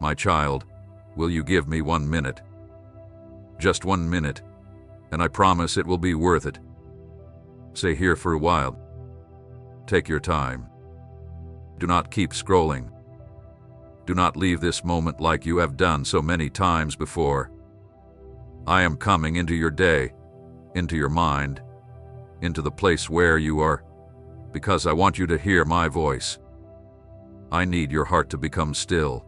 My child, will you give me 1 minute? Just 1 minute, and I promise it will be worth it. Stay here for a while. Take your time. Do not keep scrolling. Do not leave this moment like you have done so many times before. I am coming into your day, into your mind, into the place where you are, because I want you to hear my voice. I need your heart to become still.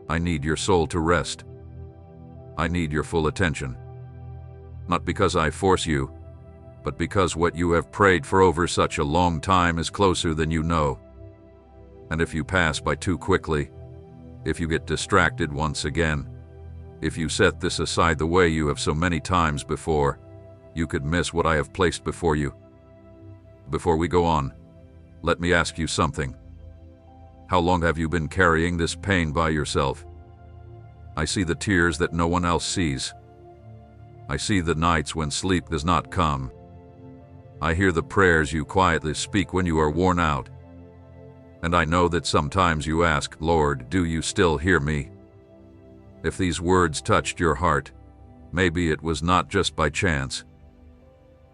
I need your soul to rest. I need your full attention. Not because I force you, but because what you have prayed for over such a long time is closer than you know. And if you pass by too quickly, if you get distracted once again, if you set this aside the way you have so many times before, you could miss what I have placed before you. Before we go on, let me ask you something. How long have you been carrying this pain by yourself? I see the tears that no one else sees. I see the nights when sleep does not come. I hear the prayers you quietly speak when you are worn out. And I know that sometimes you ask, Lord, do you still hear me? If these words touched your heart, maybe it was not just by chance.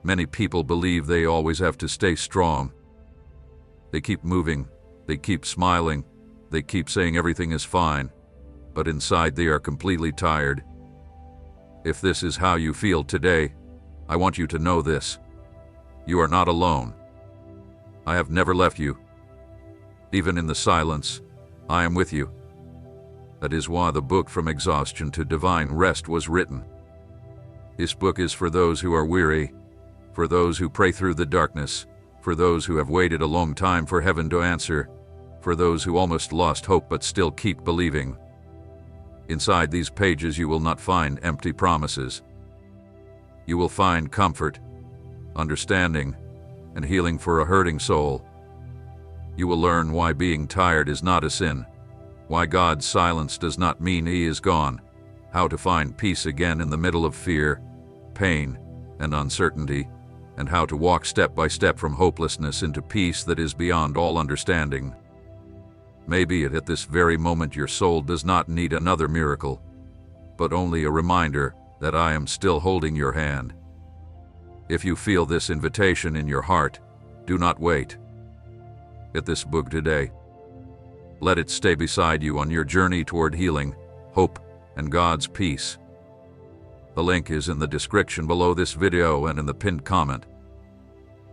Many people believe they always have to stay strong. They keep moving, they keep smiling, they keep saying everything is fine, but inside they are completely tired. If this is how you feel today, I want you to know this. You are not alone. I have never left you. Even in the silence, I am with you. That is why the book From Exhaustion to Divine Rest was written. This book is for those who are weary, for those who pray through the darkness, for those who have waited a long time for heaven to answer, for those who almost lost hope but still keep believing. Inside these pages you will not find empty promises. You will find comfort, understanding, and healing for a hurting soul. You will learn why being tired is not a sin, why God's silence does not mean He is gone, how to find peace again in the middle of fear, pain, and uncertainty, and how to walk step by step from hopelessness into peace that is beyond all understanding. Maybe at this very moment your soul does not need another miracle, but only a reminder that I am still holding your hand. If you feel this invitation in your heart, do not wait. Get this book today. Let it stay beside you on your journey toward healing, hope, and God's peace. The link is in the description below this video and in the pinned comment.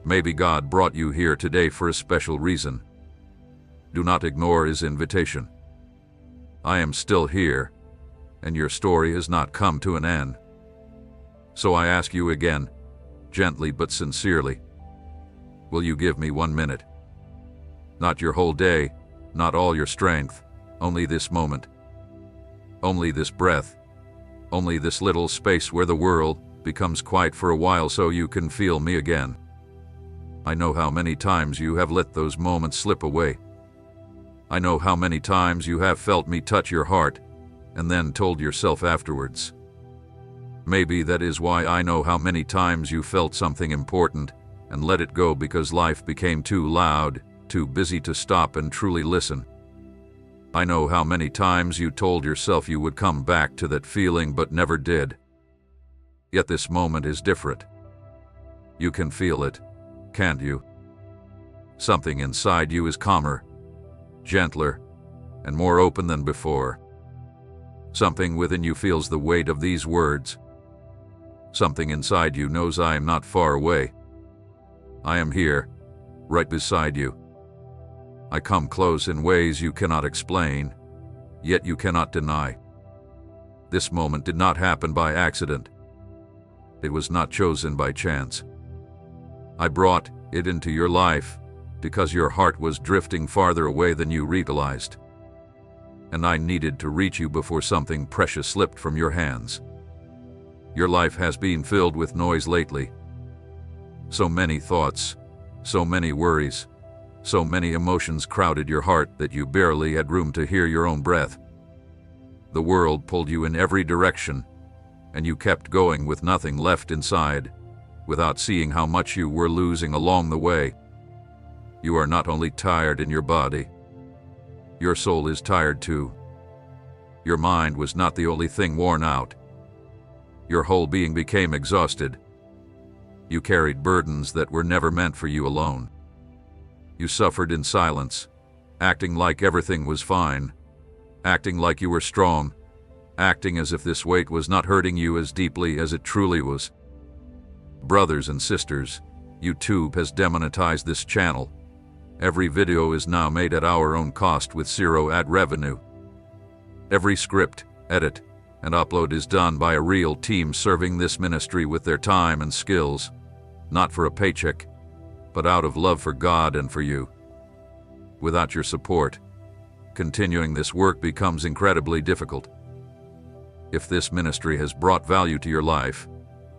Maybe God brought you here today for a special reason. Do not ignore His invitation. I am still here, and your story has not come to an end. So I ask you again, gently but sincerely, will you give me 1 minute? Not your whole day, not all your strength, only this moment. Only this breath. Only this little space where the world becomes quiet for a while so you can feel me again. I know how many times you have let those moments slip away. I know how many times you have felt me touch your heart and then told yourself afterwards. Maybe that is why I know how many times you felt something important and let it go because life became too loud, too busy to stop and truly listen. I know how many times you told yourself you would come back to that feeling but never did. Yet this moment is different. You can feel it, can't you? Something inside you is calmer, gentler, and more open than before. Something within you feels the weight of these words. Something inside you knows I am not far away. I am here, right beside you. I come close in ways you cannot explain, yet you cannot deny. This moment did not happen by accident. It was not chosen by chance. I brought it into your life because your heart was drifting farther away than you realized. And I needed to reach you before something precious slipped from your hands. Your life has been filled with noise lately. So many thoughts, so many worries, so many emotions crowded your heart that you barely had room to hear your own breath. The world pulled you in every direction, and you kept going with nothing left inside, without seeing how much you were losing along the way. You are not only tired in your body, your soul is tired too. Your mind was not the only thing worn out. Your whole being became exhausted. You carried burdens that were never meant for you alone. You suffered in silence, acting like everything was fine, acting like you were strong, acting as if this weight was not hurting you as deeply as it truly was. Brothers and sisters, YouTube has demonetized this channel. Every video is now made at our own cost with zero ad revenue. Every script, edit, and upload is done by a real team serving this ministry with their time and skills, not for a paycheck, but out of love for God and for you. Without your support, continuing this work becomes incredibly difficult. If this ministry has brought value to your life,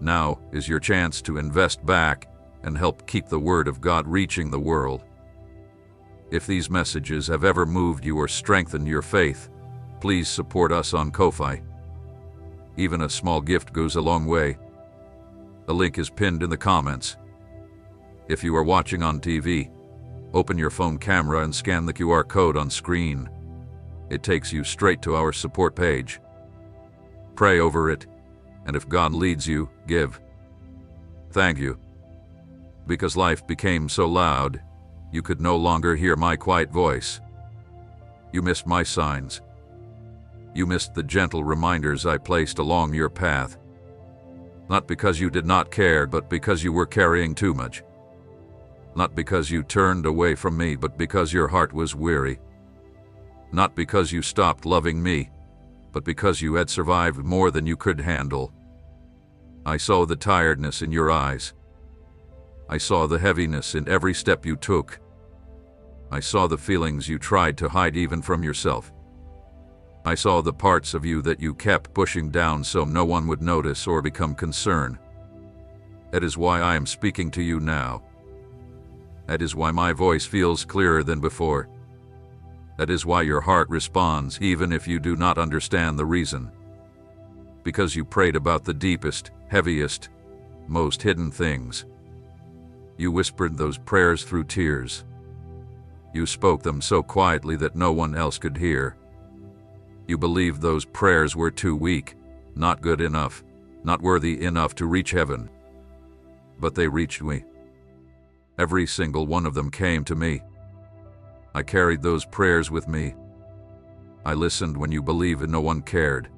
now is your chance to invest back and help keep the Word of God reaching the world. If these messages have ever moved you or strengthened your faith, please support us on Ko-Fi. Even a small gift goes a long way. A link is pinned in the comments. If you are watching on TV, open your phone camera and scan the QR code on screen. It takes you straight to our support page. Pray over it, and if God leads you, give. Thank you. Because life became so loud, you could no longer hear my quiet voice. You missed my signs. You missed the gentle reminders I placed along your path. Not because you did not care, but because you were carrying too much. Not because you turned away from me, but because your heart was weary. Not because you stopped loving me, but because you had survived more than you could handle. I saw the tiredness in your eyes. I saw the heaviness in every step you took. I saw the feelings you tried to hide even from yourself. I saw the parts of you that you kept pushing down so no one would notice or become concerned. That is why I am speaking to you now. That is why my voice feels clearer than before. That is why your heart responds even if you do not understand the reason. Because you prayed about the deepest, heaviest, most hidden things. You whispered those prayers through tears. You spoke them so quietly that no one else could hear. You believed those prayers were too weak, not good enough, not worthy enough to reach heaven. But they reached me. Every single one of them came to me. I carried those prayers with me. I listened when you believed no one cared.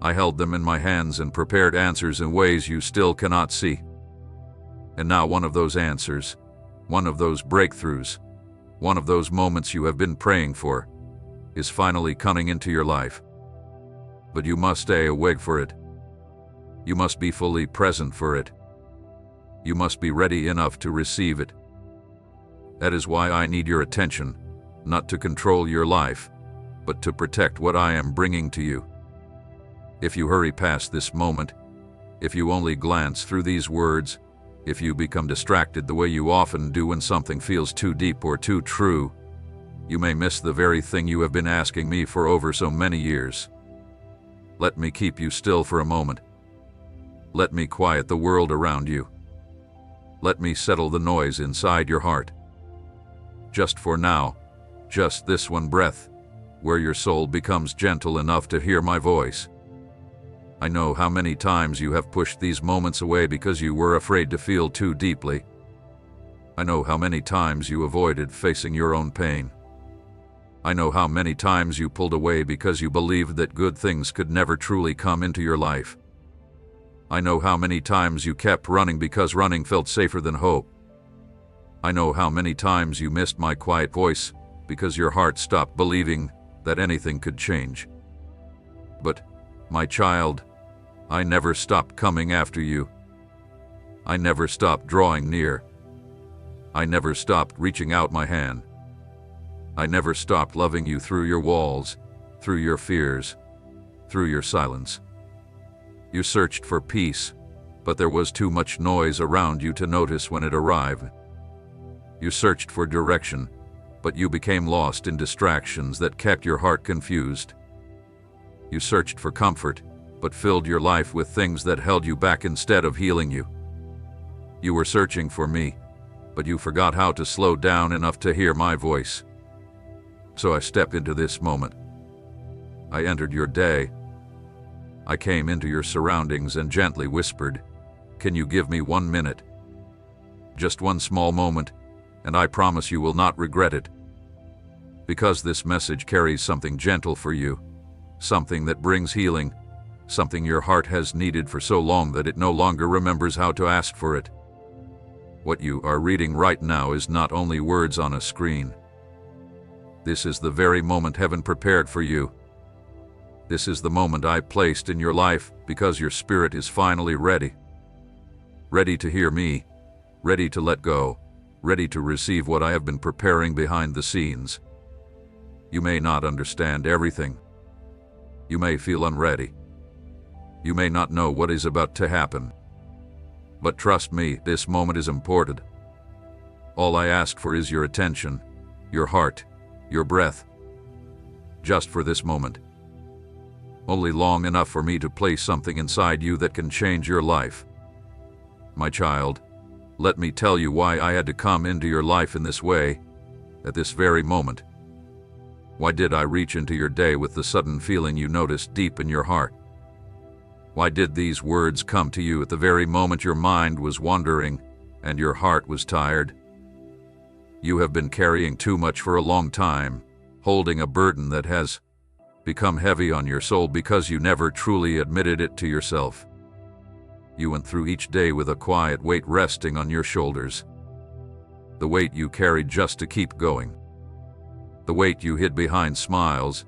I held them in my hands and prepared answers in ways you still cannot see. And now one of those answers, one of those breakthroughs, one of those moments you have been praying for, is finally coming into your life. But you must stay awake for it. You must be fully present for it. You must be ready enough to receive it. That is why I need your attention, not to control your life, but to protect what I am bringing to you. If you hurry past this moment, if you only glance through these words, if you become distracted the way you often do when something feels too deep or too true, you may miss the very thing you have been asking me for over so many years. Let me keep you still for a moment. Let me quiet the world around you. Let me settle the noise inside your heart. Just for now, just this one breath, where your soul becomes gentle enough to hear my voice. I know how many times you have pushed these moments away because you were afraid to feel too deeply. I know how many times you avoided facing your own pain. I know how many times you pulled away because you believed that good things could never truly come into your life. I know how many times you kept running because running felt safer than hope. I know how many times you missed my quiet voice because your heart stopped believing that anything could change. But, my child, I never stopped coming after you. I never stopped drawing near. I never stopped reaching out my hand. I never stopped loving you through your walls, through your fears, through your silence. You searched for peace, but there was too much noise around you to notice when it arrived. You searched for direction, but you became lost in distractions that kept your heart confused. You searched for comfort, but filled your life with things that held you back instead of healing you. You were searching for me, but you forgot how to slow down enough to hear my voice. So I step into this moment. I entered your day. I came into your surroundings and gently whispered, "Can you give me 1 minute? Just one small moment, and I promise you will not regret it." Because this message carries something gentle for you, something that brings healing, something your heart has needed for so long that it no longer remembers how to ask for it. What you are reading right now is not only words on a screen. This is the very moment heaven prepared for you. This is the moment I placed in your life because your spirit is finally ready. Ready to hear me, ready to let go, ready to receive what I have been preparing behind the scenes. You may not understand everything. You may feel unready. You may not know what is about to happen. But trust me, this moment is important. All I ask for is your attention, your heart, your breath. Just for this moment. Only long enough for me to place something inside you that can change your life. My child, let me tell you why I had to come into your life in this way, at this very moment. Why did I reach into your day with the sudden feeling you noticed deep in your heart? Why did these words come to you at the very moment your mind was wandering and your heart was tired? You have been carrying too much for a long time, holding a burden that has become heavy on your soul because you never truly admitted it to yourself. You went through each day with a quiet weight resting on your shoulders. The weight you carried just to keep going. The weight you hid behind smiles,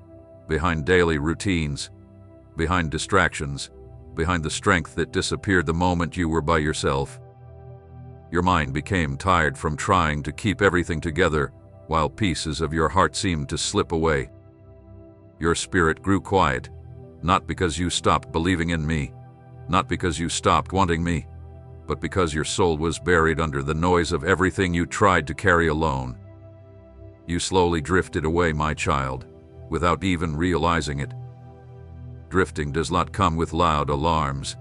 behind daily routines, behind distractions, behind the strength that disappeared the moment you were by yourself. Your mind became tired from trying to keep everything together, while pieces of your heart seemed to slip away. Your spirit grew quiet, not because you stopped believing in me, not because you stopped wanting me, but because your soul was buried under the noise of everything you tried to carry alone. You slowly drifted away, my child, without even realizing it. Drifting does not come with loud alarms.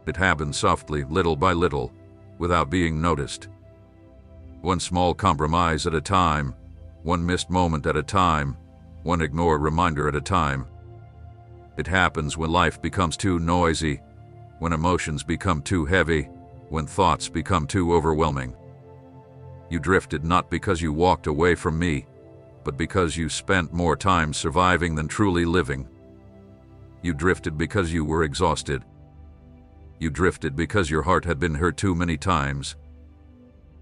It happens softly, little by little, without being noticed. One small compromise at a time, one missed moment at a time, one ignored reminder at a time. It happens when life becomes too noisy, when emotions become too heavy, when thoughts become too overwhelming. You drifted not because you walked away from me, but because you spent more time surviving than truly living. You drifted because you were exhausted. You drifted because your heart had been hurt too many times.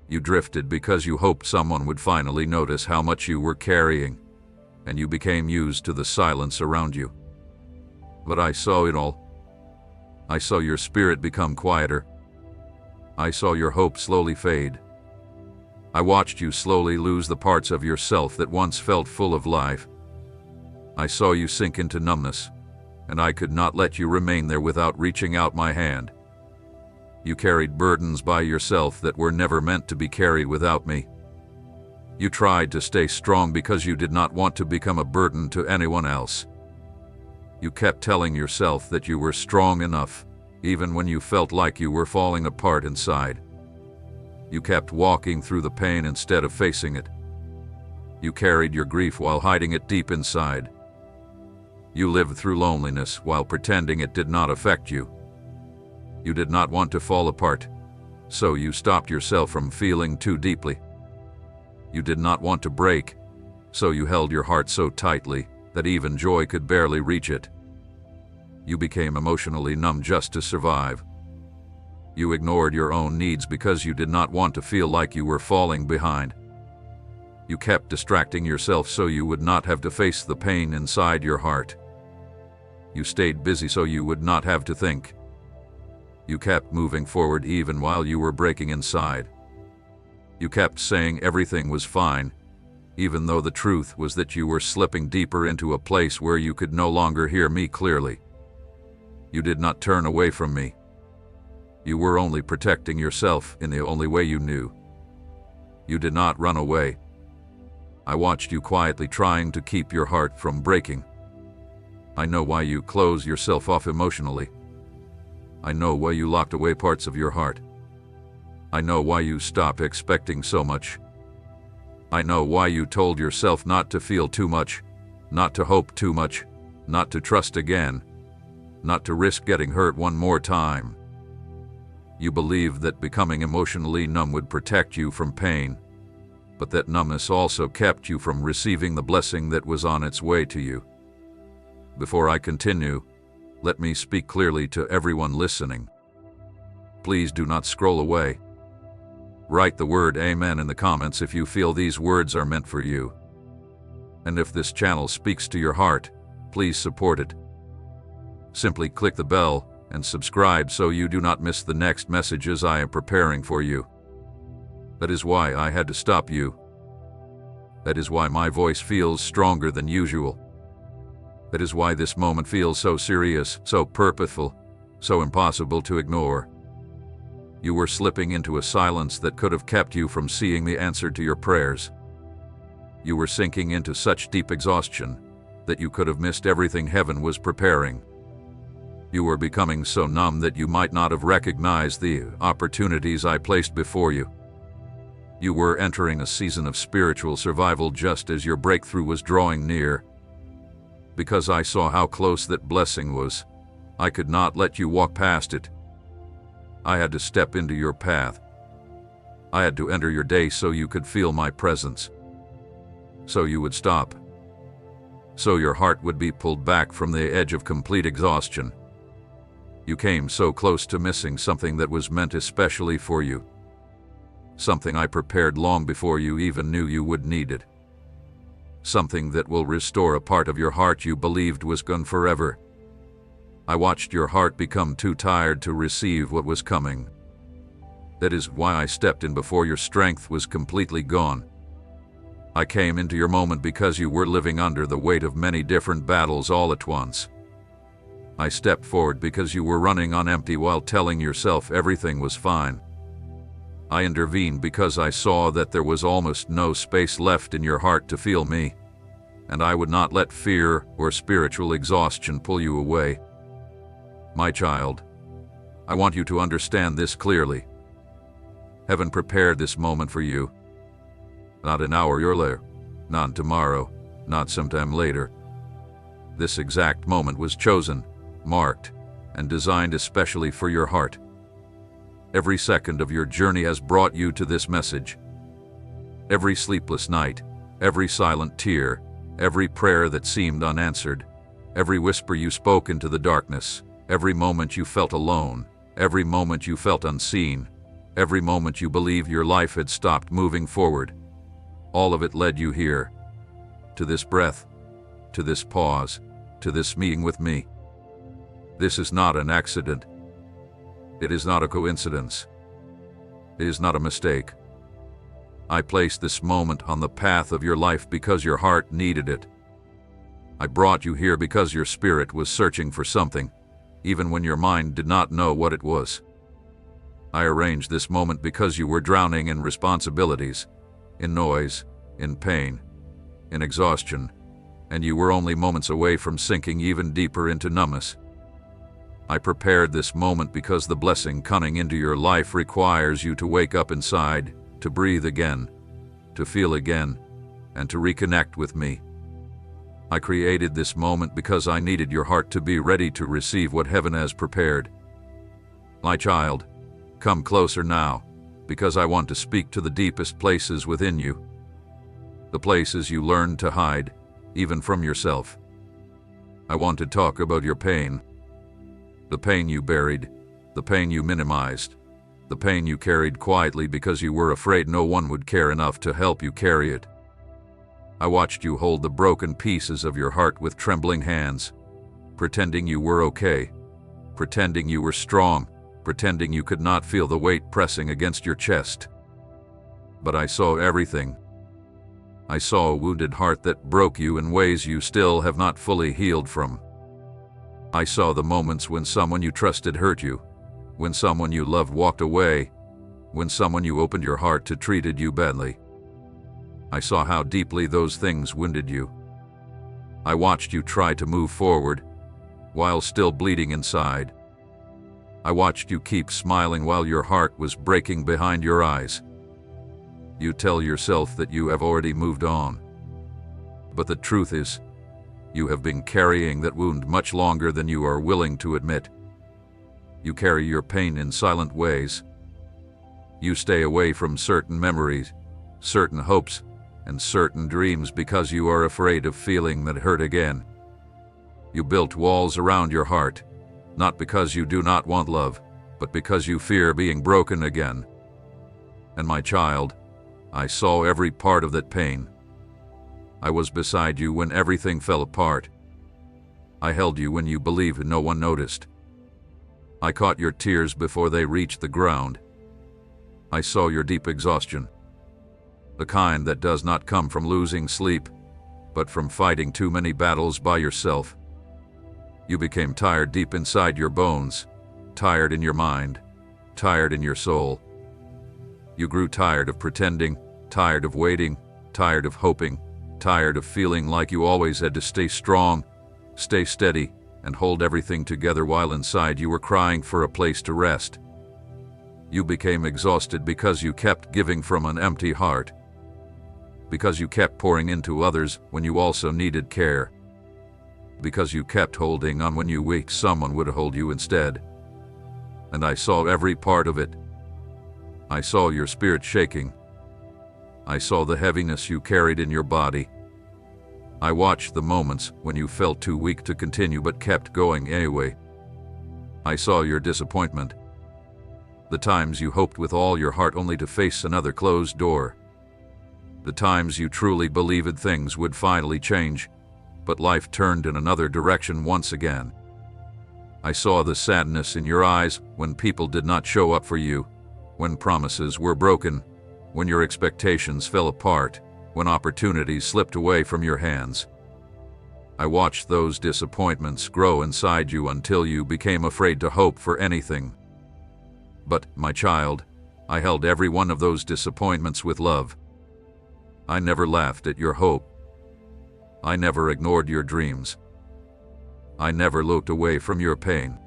You drifted because you hoped someone would finally notice how much you were carrying, and you became used to the silence around you. But I saw it all. I saw your spirit become quieter. I saw your hope slowly fade. I watched you slowly lose the parts of yourself that once felt full of life. I saw you sink into numbness, and I could not let you remain there without reaching out my hand. You carried burdens by yourself that were never meant to be carried without me. You tried to stay strong because you did not want to become a burden to anyone else. You kept telling yourself that you were strong enough, even when you felt like you were falling apart inside. You kept walking through the pain instead of facing it. You carried your grief while hiding it deep inside. You lived through loneliness while pretending it did not affect you. You did not want to fall apart, so you stopped yourself from feeling too deeply. You did not want to break, so you held your heart so tightly that even joy could barely reach it. You became emotionally numb just to survive. You ignored your own needs because you did not want to feel like you were falling behind. You kept distracting yourself so you would not have to face the pain inside your heart. You stayed busy so you would not have to think. You kept moving forward even while you were breaking inside. You kept saying everything was fine, even though the truth was that you were slipping deeper into a place where you could no longer hear me clearly. You did not turn away from me. You were only protecting yourself in the only way you knew. You did not run away. I watched you quietly trying to keep your heart from breaking. I know why you close yourself off emotionally. I know why you locked away parts of your heart. I know why you stopped expecting so much. I know why you told yourself not to feel too much, not to hope too much, not to trust again, not to risk getting hurt one more time. You believed that becoming emotionally numb would protect you from pain, but that numbness also kept you from receiving the blessing that was on its way to you. Before I continue, let me speak clearly to everyone listening. Please do not scroll away. Write the word Amen in the comments if you feel these words are meant for you. And if this channel speaks to your heart, please support it. Simply click the bell and subscribe so you do not miss the next messages I am preparing for you. That is why I had to stop you. That is why my voice feels stronger than usual. That is why this moment feels so serious, so purposeful, so impossible to ignore. You were slipping into a silence that could have kept you from seeing the answer to your prayers. You were sinking into such deep exhaustion that you could have missed everything heaven was preparing. You were becoming so numb that you might not have recognized the opportunities I placed before you. You were entering a season of spiritual survival just as your breakthrough was drawing near. Because I saw how close that blessing was, I could not let you walk past it. I had to step into your path. I had to enter your day so you could feel my presence. So you would stop. So your heart would be pulled back from the edge of complete exhaustion. You came so close to missing something that was meant especially for you. Something I prepared long before you even knew you would need it. Something that will restore a part of your heart you believed was gone forever. I watched your heart become too tired to receive what was coming. That is why I stepped in before your strength was completely gone. I came into your moment because you were living under the weight of many different battles all at once. I stepped forward because you were running on empty while telling yourself everything was fine. I intervened because I saw that there was almost no space left in your heart to feel me, and I would not let fear or spiritual exhaustion pull you away. My child, I want you to understand this clearly. Heaven prepared this moment for you. Not an hour earlier, not tomorrow, not sometime later. This exact moment was chosen, marked, and designed especially for your heart. Every second of your journey has brought you to this message. Every sleepless night, every silent tear, every prayer that seemed unanswered, every whisper you spoke into the darkness, every moment you felt alone, every moment you felt unseen, every moment you believed your life had stopped moving forward, all of it led you here, to this breath, to this pause, to this meeting with me. This is not an accident. It is not a coincidence. It is not a mistake. I placed this moment on the path of your life because your heart needed it. I brought you here because your spirit was searching for something, even when your mind did not know what it was. I arranged this moment because you were drowning in responsibilities, in noise, in pain, in exhaustion, and you were only moments away from sinking even deeper into numbness. I prepared this moment because the blessing coming into your life requires you to wake up inside, to breathe again, to feel again, and to reconnect with me. I created this moment because I needed your heart to be ready to receive what heaven has prepared. My child, come closer now, because I want to speak to the deepest places within you. The places you learned to hide, even from yourself. I want to talk about your pain. The pain you buried, the pain you minimized, the pain you carried quietly because you were afraid no one would care enough to help you carry it. I watched you hold the broken pieces of your heart with trembling hands, pretending you were okay, pretending you were strong, pretending you could not feel the weight pressing against your chest. But I saw everything. I saw a wounded heart that broke you in ways you still have not fully healed from. I saw the moments when someone you trusted hurt you, when someone you loved walked away, when someone you opened your heart to treated you badly. I saw how deeply those things wounded you. I watched you try to move forward, while still bleeding inside. I watched you keep smiling while your heart was breaking behind your eyes. You tell yourself that you have already moved on. But the truth is, You have been carrying that wound much longer than you are willing to admit. You carry your pain in silent ways. You stay away from certain memories, certain hopes, and certain dreams because you are afraid of feeling that hurt again. You built walls around your heart, not because you do not want love, but because you fear being broken again. And my child, I saw every part of that pain. I was beside you when everything fell apart. I held you when you believed no one noticed. I caught your tears before they reached the ground. I saw your deep exhaustion, the kind that does not come from losing sleep, but from fighting too many battles by yourself. You became tired deep inside your bones, tired in your mind, tired in your soul. You grew tired of pretending, tired of waiting, tired of hoping, tired of feeling like you always had to stay strong, stay steady, and hold everything together while inside you were crying for a place to rest. You became exhausted because you kept giving from an empty heart, because you kept pouring into others when you also needed care, because you kept holding on when you wished someone would hold you instead. And I saw every part of it. I saw your spirit shaking. I saw the heaviness you carried in your body. I watched the moments when you felt too weak to continue but kept going anyway. I saw your disappointment. The times you hoped with all your heart only to face another closed door. The times you truly believed things would finally change, but life turned in another direction once again. I saw the sadness in your eyes when people did not show up for you, when promises were broken, when your expectations fell apart, when opportunities slipped away from your hands. I watched those disappointments grow inside you until you became afraid to hope for anything. But, my child, I held every one of those disappointments with love. I never laughed at your hope. I never ignored your dreams. I never looked away from your pain.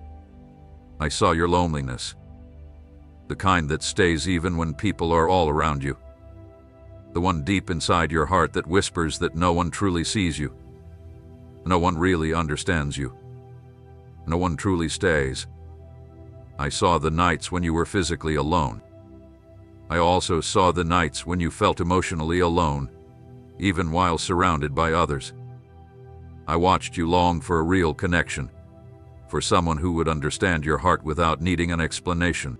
I saw your loneliness, the kind that stays even when people are all around you, the one deep inside your heart that whispers that no one truly sees you, no one really understands you, no one truly stays. I saw the nights when you were physically alone. I also saw the nights when you felt emotionally alone, even while surrounded by others. I watched you long for a real connection, for someone who would understand your heart without needing an explanation.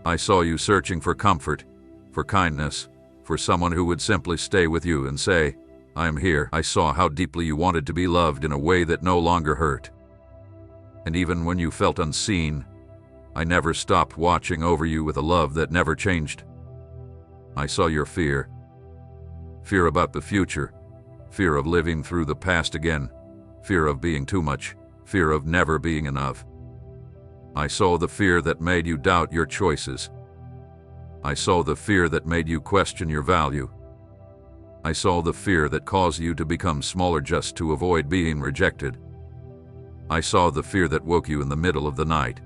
I saw you searching for comfort, for kindness, for someone who would simply stay with you and say, "I am here." I saw how deeply you wanted to be loved in a way that no longer hurt. And even when you felt unseen, I never stopped watching over you with a love that never changed. I saw your fear. Fear about the future. Fear of living through the past again. Fear of being too much. Fear of never being enough. I saw the fear that made you doubt your choices. I saw the fear that made you question your value. I saw the fear that caused you to become smaller just to avoid being rejected. I saw the fear that woke you in the middle of the night.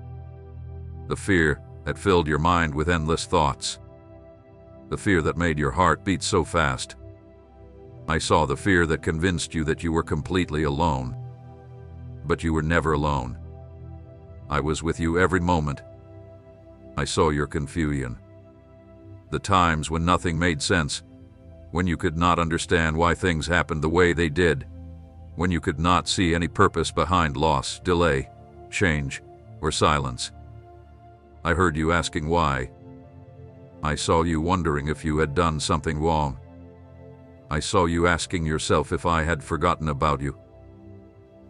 The fear that filled your mind with endless thoughts. The fear that made your heart beat so fast. I saw the fear that convinced you that you were completely alone. But you were never alone. I was with you every moment. I saw your confusion. The times when nothing made sense, when you could not understand why things happened the way they did, when you could not see any purpose behind loss, delay, change, or silence. I heard you asking why. I saw you wondering if you had done something wrong. I saw you asking yourself if I had forgotten about you.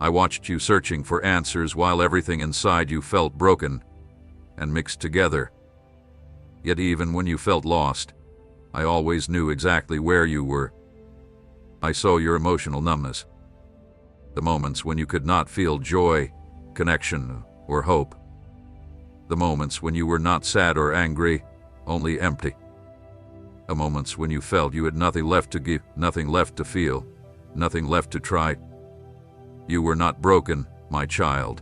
I watched you searching for answers while everything inside you felt broken and mixed together. Yet even when you felt lost, I always knew exactly where you were. I saw your emotional numbness, the moments when you could not feel joy, connection, or hope. The moments when you were not sad or angry, only empty. The moments when you felt you had nothing left to give, nothing left to feel, nothing left to try. You were not broken, my child.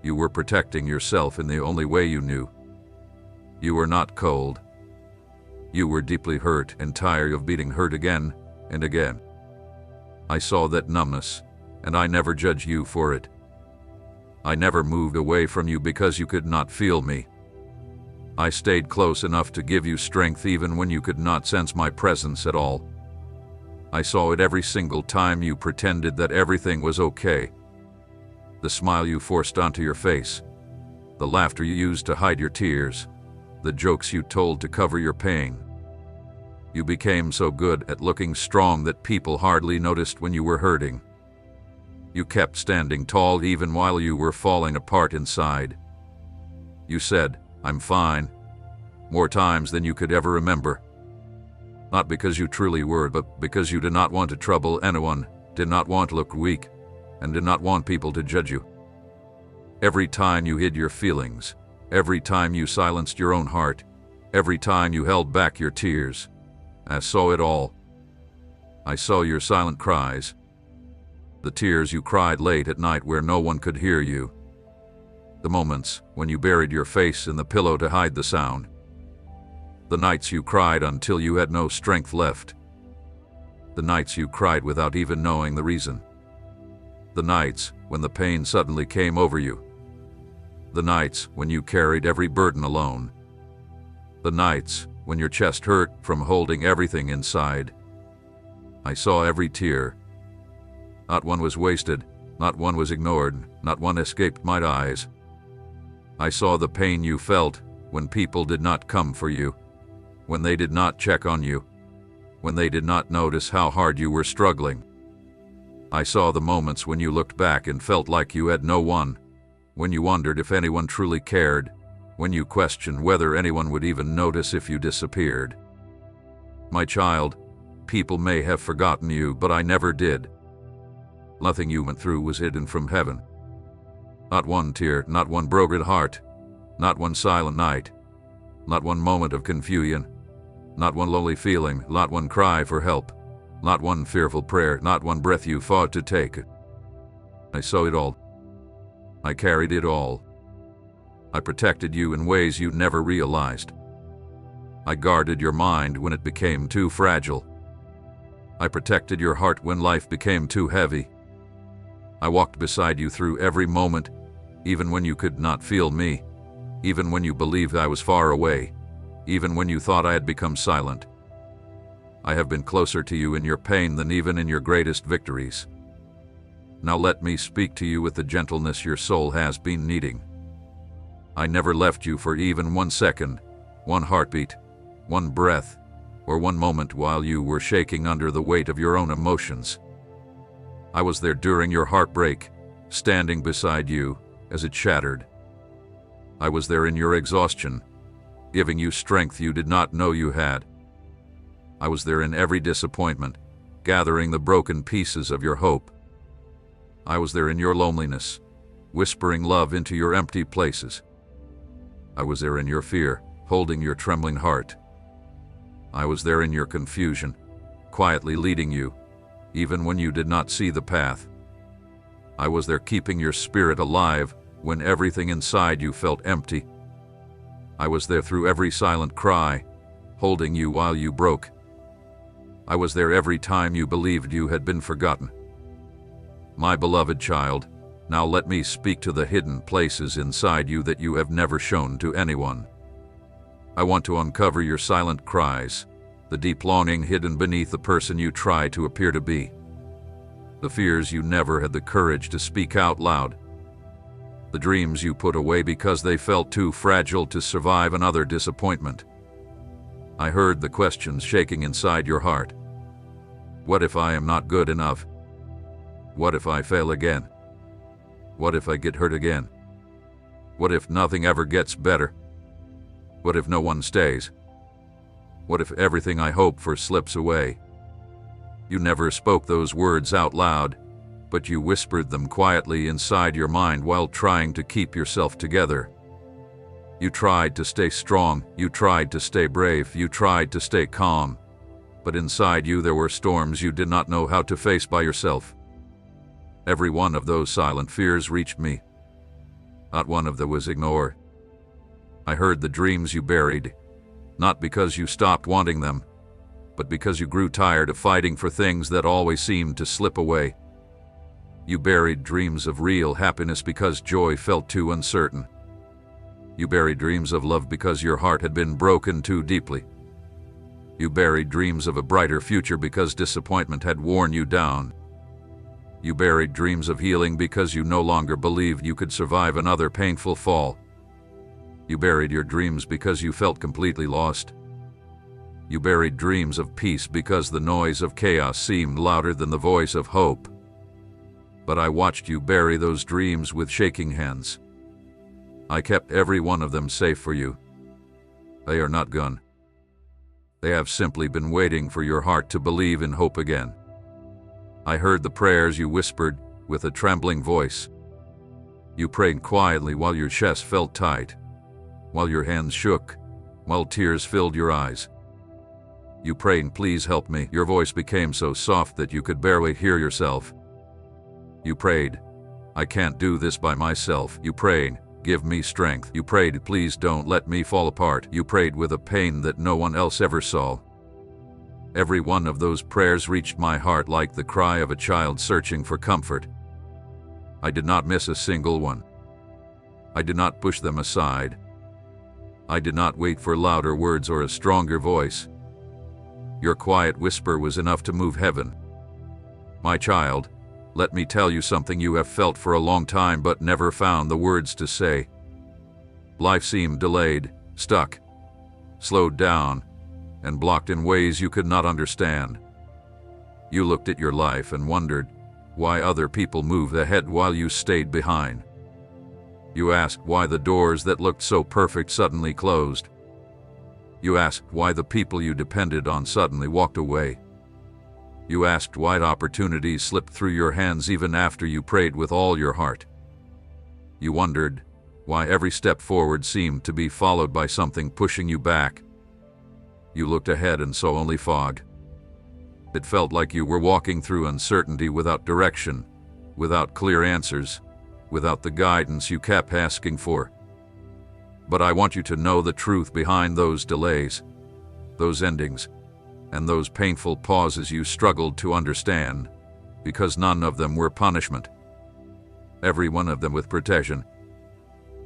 You were protecting yourself in the only way you knew. You were not cold. You were deeply hurt and tired of being hurt again and again. I saw that numbness, and I never judged you for it. I never moved away from you because you could not feel me. I stayed close enough to give you strength even when you could not sense my presence at all. I saw it every single time you pretended that everything was okay. The smile you forced onto your face, the laughter you used to hide your tears, the jokes you told to cover your pain. You became so good at looking strong that people hardly noticed when you were hurting. You kept standing tall even while you were falling apart inside. You said, "I'm fine," more times than you could ever remember. Not because you truly were, but because you did not want to trouble anyone, did not want to look weak, and did not want people to judge you. Every time you hid your feelings, every time you silenced your own heart, every time you held back your tears, I saw it all. I saw your silent cries, the tears you cried late at night where no one could hear you, the moments when you buried your face in the pillow to hide the sound, the nights you cried until you had no strength left, the nights you cried without even knowing the reason, the nights when the pain suddenly came over you, the nights when you carried every burden alone, the nights when your chest hurt from holding everything inside. I saw every tear. Not one was wasted, not one was ignored, not one escaped my eyes. I saw the pain you felt when people did not come for you, when they did not check on you, when they did not notice how hard you were struggling. I saw the moments when you looked back and felt like you had no one, when you wondered if anyone truly cared, when you questioned whether anyone would even notice if you disappeared. My child, people may have forgotten you, but I never did. Nothing you went through was hidden from heaven. Not one tear, not one broken heart, not one silent night, not one moment of confusion, not one lonely feeling, not one cry for help, not one fearful prayer, not one breath you fought to take. I saw it all. I carried it all. I protected you in ways you never realized. I guarded your mind when it became too fragile. I protected your heart when life became too heavy. I walked beside you through every moment, even when you could not feel me, even when you believed I was far away, even when you thought I had become silent. I have been closer to you in your pain than even in your greatest victories. Now let me speak to you with the gentleness your soul has been needing. I never left you for even 1 second, 1 heartbeat, 1 breath, or 1 moment while you were shaking under the weight of your own emotions. I was there during your heartbreak, standing beside you as it shattered. I was there in your exhaustion, giving you strength you did not know you had. I was there in every disappointment, gathering the broken pieces of your hope. I was there in your loneliness, whispering love into your empty places. I was there in your fear, holding your trembling heart. I was there in your confusion, quietly leading you, even when you did not see the path. I was there keeping your spirit alive when everything inside you felt empty. I was there through every silent cry, holding you while you broke. I was there every time you believed you had been forgotten. My beloved child, now let me speak to the hidden places inside you that you have never shown to anyone. I want to uncover your silent cries, the deep longing hidden beneath the person you try to appear to be, the fears you never had the courage to speak out loud, the dreams you put away because they felt too fragile to survive another disappointment. I heard the questions shaking inside your heart. What if I am not good enough? What if I fail again? What if I get hurt again? What if nothing ever gets better? What if no one stays? What if everything I hope for slips away? You never spoke those words out loud, but you whispered them quietly inside your mind while trying to keep yourself together. You tried to stay strong, you tried to stay brave, you tried to stay calm, but inside you there were storms you did not know how to face by yourself. Every one of those silent fears reached me. Not one of them was ignored. I heard the dreams you buried, not because you stopped wanting them, but because you grew tired of fighting for things that always seemed to slip away. You buried dreams of real happiness because joy felt too uncertain. You buried dreams of love because your heart had been broken too deeply. You buried dreams of a brighter future because disappointment had worn you down. You buried dreams of healing because you no longer believed you could survive another painful fall. You buried your dreams because you felt completely lost. You buried dreams of peace because the noise of chaos seemed louder than the voice of hope. But I watched you bury those dreams with shaking hands. I kept every one of them safe for you. They are not gone. They have simply been waiting for your heart to believe in hope again. I heard the prayers you whispered with a trembling voice. You prayed quietly while your chest felt tight, while your hands shook, while tears filled your eyes. You prayed, "Please help me." Your voice became so soft that you could barely hear yourself. You prayed, "I can't do this by myself." You prayed, "Give me strength." You prayed, "Please don't let me fall apart." You prayed with a pain that no one else ever saw. Every one of those prayers reached my heart like the cry of a child searching for comfort. I did not miss a single one. I did not push them aside. I did not wait for louder words or a stronger voice. Your quiet whisper was enough to move heaven. My child, let me tell you something you have felt for a long time but never found the words to say. Life seemed delayed, stuck, slowed down, and blocked in ways you could not understand. You looked at your life and wondered why other people moved ahead while you stayed behind. You asked why the doors that looked so perfect suddenly closed. You asked why the people you depended on suddenly walked away. You asked why opportunities slipped through your hands even after you prayed with all your heart. You wondered why every step forward seemed to be followed by something pushing you back. You looked ahead and saw only fog. It felt like you were walking through uncertainty without direction, without clear answers, without the guidance you kept asking for. But I want you to know the truth behind those delays, those endings, and those painful pauses you struggled to understand, because none of them were punishment. Every one of them with protection.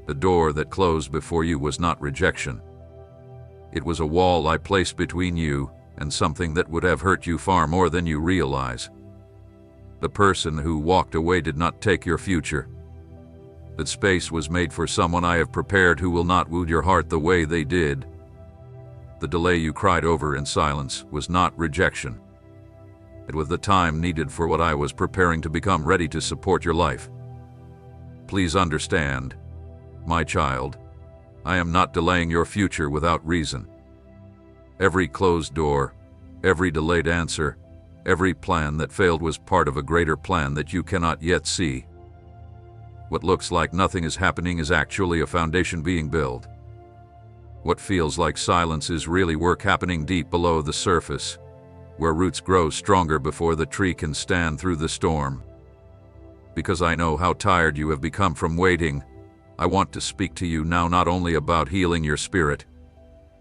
The door that closed before you was not rejection. It was a wall I placed between you and something that would have hurt you far more than you realize. The person who walked away did not take your future. That space was made for someone I have prepared who will not wound your heart the way they did. The delay you cried over in silence was not rejection. It was the time needed for what I was preparing to become ready to support your life. Please understand, my child, I am not delaying your future without reason. Every closed door, every delayed answer, every plan that failed was part of a greater plan that you cannot yet see. What looks like nothing is happening is actually a foundation being built. What feels like silence is really work happening deep below the surface, where roots grow stronger before the tree can stand through the storm. Because I know how tired you have become from waiting, I want to speak to you now not only about healing your spirit,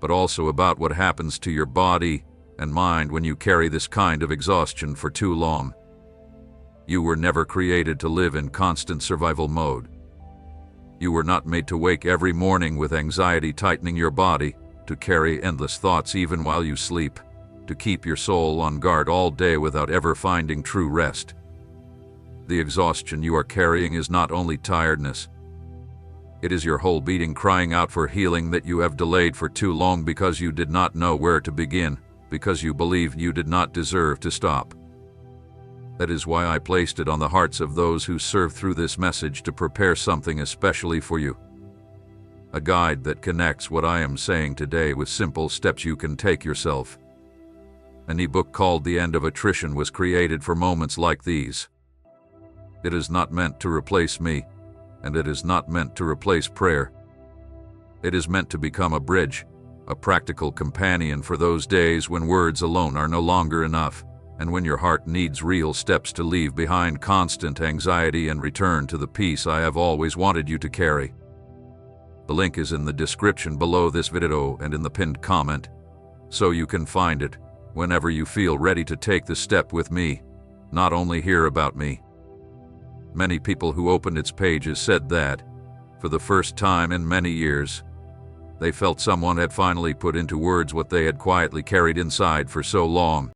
but also about what happens to your body and mind when you carry this kind of exhaustion for too long. You were never created to live in constant survival mode. You were not made to wake every morning with anxiety tightening your body, to carry endless thoughts even while you sleep, to keep your soul on guard all day without ever finding true rest. The exhaustion you are carrying is not only tiredness. It is your whole being crying out for healing that you have delayed for too long because you did not know where to begin, because you believed you did not deserve to stop. That is why I placed it on the hearts of those who serve through this message to prepare something especially for you. A guide that connects what I am saying today with simple steps you can take yourself. An ebook called The End of Attrition was created for moments like these. It is not meant to replace me, and it is not meant to replace prayer. It is meant to become a bridge, a practical companion for those days when words alone are no longer enough, and when your heart needs real steps to leave behind constant anxiety and return to the peace I have always wanted you to carry. The link is in the description below this video and in the pinned comment, so you can find it, whenever you feel ready to take the step with me, not only hear about me. Many people who opened its pages said that, for the first time in many years, they felt someone had finally put into words what they had quietly carried inside for so long.